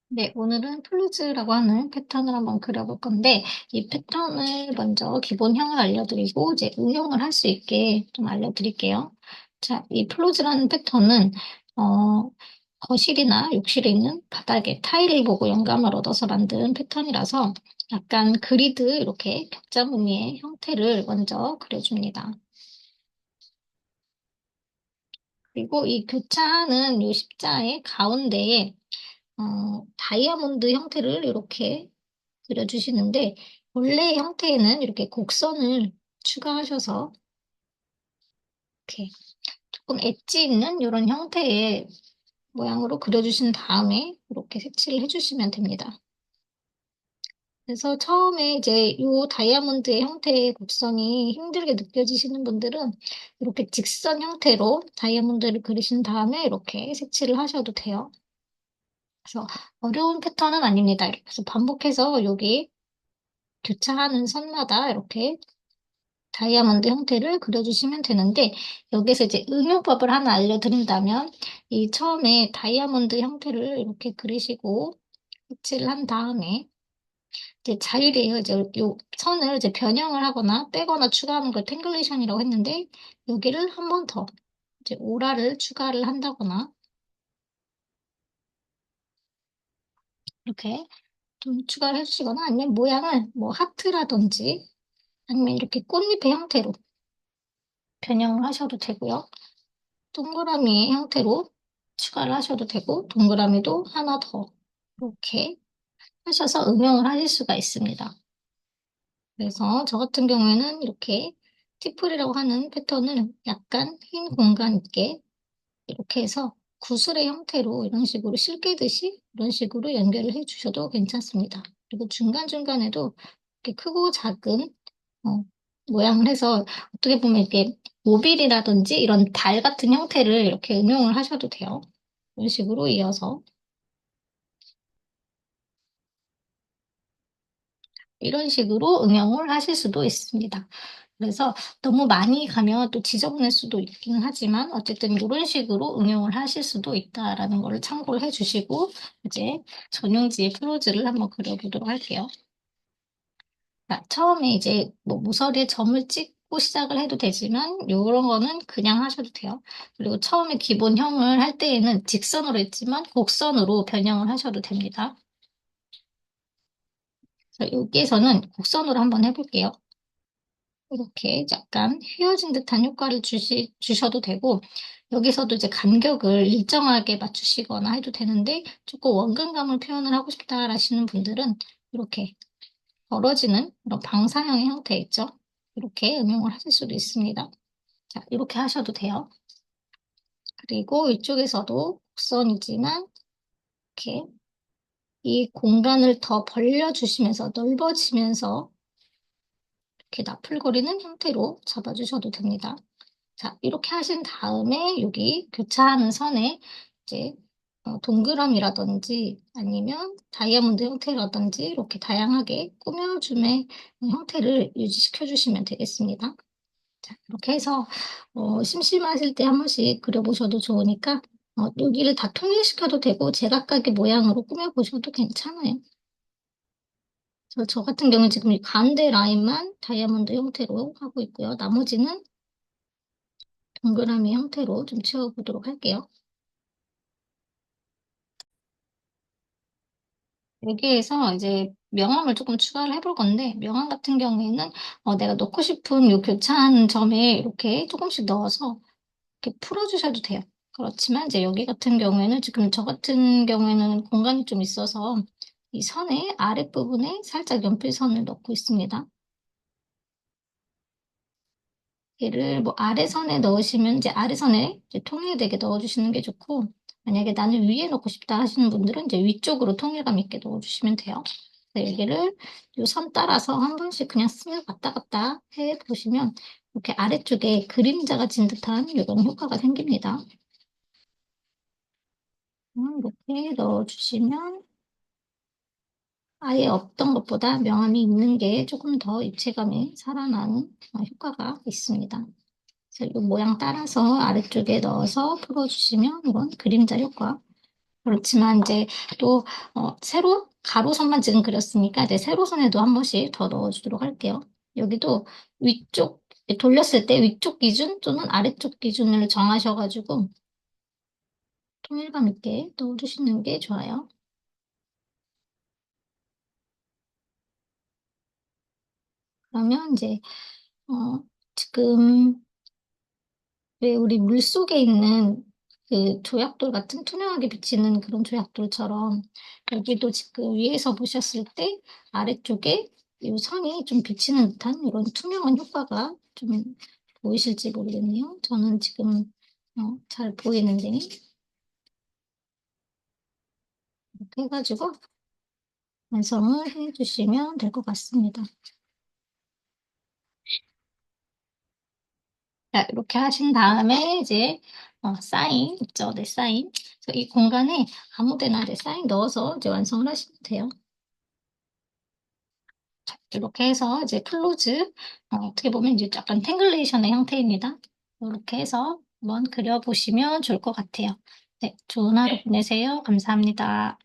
네, 오늘은 플루즈라고 하는 패턴을 한번 그려볼 건데, 이 패턴을 먼저 기본형을 알려드리고, 이제 응용을 할 수 있게 좀 알려드릴게요. 자, 이 플루즈라는 패턴은, 어, 거실이나 욕실에 있는 바닥에 타일을 보고 영감을 얻어서 만든 패턴이라서, 약간 그리드, 이렇게 격자 무늬의 형태를 먼저 그려줍니다. 그리고 이 교차하는 이 십자의 가운데에, 다이아몬드 형태를 이렇게 그려주시는데, 원래 형태에는 이렇게 곡선을 추가하셔서 이렇게 조금 엣지 있는 이런 형태의 모양으로 그려주신 다음에 이렇게 색칠을 해주시면 됩니다. 그래서 처음에 이제 이 다이아몬드의 형태의 곡선이 힘들게 느껴지시는 분들은 이렇게 직선 형태로 다이아몬드를 그리신 다음에 이렇게 색칠을 하셔도 돼요. 그래서 어려운 패턴은 아닙니다. 이렇게 해서 반복해서 여기 교차하는 선마다 이렇게 다이아몬드 형태를 그려주시면 되는데, 여기서 이제 응용법을 하나 알려드린다면, 이 처음에 다이아몬드 형태를 이렇게 그리시고, 색칠을 한 다음에, 이제 자유리에요. 이제 요 선을 이제 변형을 하거나 빼거나 추가하는 걸 탱글레이션이라고 했는데, 여기를 한 번 더, 이제 오라를 추가를 한다거나, 이렇게 좀 추가를 해주시거나, 아니면 모양을 뭐 하트라든지, 아니면 이렇게 꽃잎의 형태로 변형을 하셔도 되고요. 동그라미 형태로 추가를 하셔도 되고, 동그라미도 하나 더 이렇게 하셔서 응용을 하실 수가 있습니다. 그래서 저 같은 경우에는 이렇게 티플이라고 하는 패턴을 약간 흰 공간 있게 이렇게 해서 구슬의 형태로 이런 식으로 실개듯이 이런 식으로 연결을 해 주셔도 괜찮습니다. 그리고 중간중간에도 이렇게 크고 작은 어, 모양을 해서 어떻게 보면 이렇게 모빌이라든지 이런 달 같은 형태를 이렇게 응용을 하셔도 돼요. 이런 식으로 이어서 이런 식으로 응용을 하실 수도 있습니다. 그래서 너무 많이 가면 또 지저분할 수도 있기는 하지만 어쨌든 이런 식으로 응용을 하실 수도 있다라는 거를 참고를 해주시고 이제 전용지의 프로즈를 한번 그려보도록 할게요. 자, 처음에 이제 뭐 모서리에 점을 찍고 시작을 해도 되지만 이런 거는 그냥 하셔도 돼요. 그리고 처음에 기본형을 할 때에는 직선으로 했지만 곡선으로 변형을 하셔도 됩니다. 그래서 여기에서는 곡선으로 한번 해볼게요. 이렇게 약간 휘어진 듯한 효과를 주셔도 되고, 여기서도 이제 간격을 일정하게 맞추시거나 해도 되는데, 조금 원근감을 표현을 하고 싶다 하시는 분들은 이렇게 벌어지는 이런 방사형의 형태 있죠? 이렇게 응용을 하실 수도 있습니다. 자, 이렇게 하셔도 돼요. 그리고 이쪽에서도 곡선이지만, 이렇게 이 공간을 더 벌려주시면서 넓어지면서 이렇게 나풀거리는 형태로 잡아주셔도 됩니다. 자, 이렇게 하신 다음에 여기 교차하는 선에 이제 동그라미라든지 아니면 다이아몬드 형태라든지 이렇게 다양하게 꾸며줌의 형태를 유지시켜 주시면 되겠습니다. 자, 이렇게 해서 심심하실 때 한 번씩 그려보셔도 좋으니까 여기를 다 통일시켜도 되고 제각각의 모양으로 꾸며보셔도 괜찮아요. 그래서 저 같은 경우는 지금 이 가운데 라인만 다이아몬드 형태로 하고 있고요. 나머지는 동그라미 형태로 좀 채워보도록 할게요. 여기에서 이제 명암을 조금 추가를 해볼 건데, 명암 같은 경우에는 내가 넣고 싶은 요 교차한 점에 이렇게 조금씩 넣어서 이렇게 풀어주셔도 돼요. 그렇지만 이제 여기 같은 경우에는 지금 저 같은 경우에는 공간이 좀 있어서 이 선의 아랫부분에 살짝 연필선을 넣고 있습니다. 얘를 뭐 아래선에 넣으시면 이제 아래선에 이제 통일되게 넣어주시는 게 좋고, 만약에 나는 위에 넣고 싶다 하시는 분들은 이제 위쪽으로 통일감 있게 넣어주시면 돼요. 그래서 여기를 이 선 따라서 한 번씩 그냥 스며 왔다 갔다 해 보시면 이렇게 아래쪽에 그림자가 진 듯한 이런 효과가 생깁니다. 이렇게 넣어주시면 아예 없던 것보다 명암이 있는 게 조금 더 입체감이 살아나는 효과가 있습니다. 그래서 이 모양 따라서 아래쪽에 넣어서 풀어주시면 이건 그림자 효과. 그렇지만 이제 또 세로 가로선만 지금 그렸으니까 이제 세로선에도 한 번씩 더 넣어주도록 할게요. 여기도 위쪽 돌렸을 때 위쪽 기준 또는 아래쪽 기준을 정하셔가지고 통일감 있게 넣어주시는 게 좋아요. 그러면 이제 지금 왜 우리 물 속에 있는 그 조약돌 같은 투명하게 비치는 그런 조약돌처럼 여기도 지금 위에서 보셨을 때 아래쪽에 이 선이 좀 비치는 듯한 이런 투명한 효과가 좀 보이실지 모르겠네요. 저는 지금 잘 보이는데 이렇게 해가지고 완성을 해주시면 될 것 같습니다. 자, 이렇게 하신 다음에 이제 사인 있죠? 네, 사인. 그래서 이 공간에 아무 데나 이제 사인 넣어서 이제 완성을 하시면 돼요. 자, 이렇게 해서 이제 클로즈 어떻게 보면 이제 약간 탱글레이션의 형태입니다. 이렇게 해서 한번 그려보시면 좋을 것 같아요. 네, 좋은 하루 보내세요. 감사합니다.